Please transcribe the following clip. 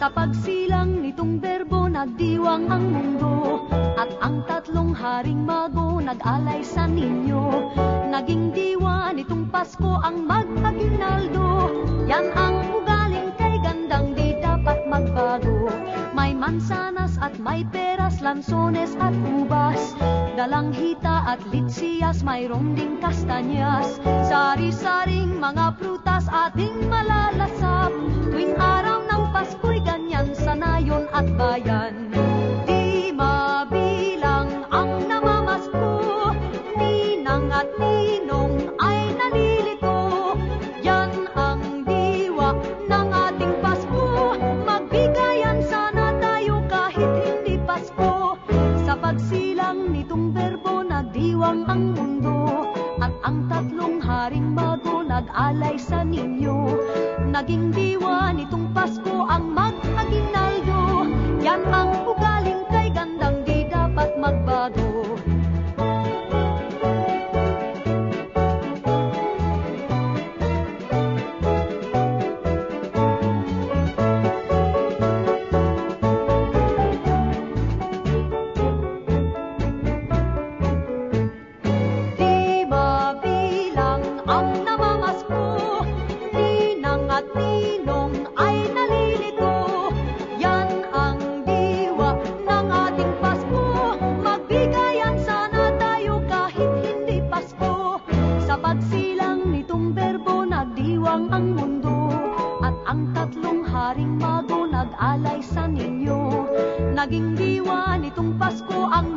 Sa pagsilang nitong berbo nagdiwang ang mundo, at ang tatlong haring mago nag-alay sa ninyo. Naging diwa nitong Pasko ang mag-aginaldo. Yan ang ugaling kay gandang di dapat magbago. May mansanas at may peras, lansones at ubas, dalang hita at litsiyas, mayroong ding kastanyas. Sari-saring mga prutas ating malalasap, tuwing araw ng Pasko'y ganyan sa nayon at bayan. Di mabilang ang namamasko, ninang at ninong ay nalilito. Yan ang diwa ng ating Pasko, magbigayan sana tayo kahit hindi Pasko. Sa pagsilang nitong berbo nagdiwang ang mundo, at ang tatlong haring mago nag-alay sa ninyo. Naging diwa nitong Pasko ang mag-aginaldo. Yan ang ugaling kay gandang di dapat magbago. Naging diwa nitong Pasko ang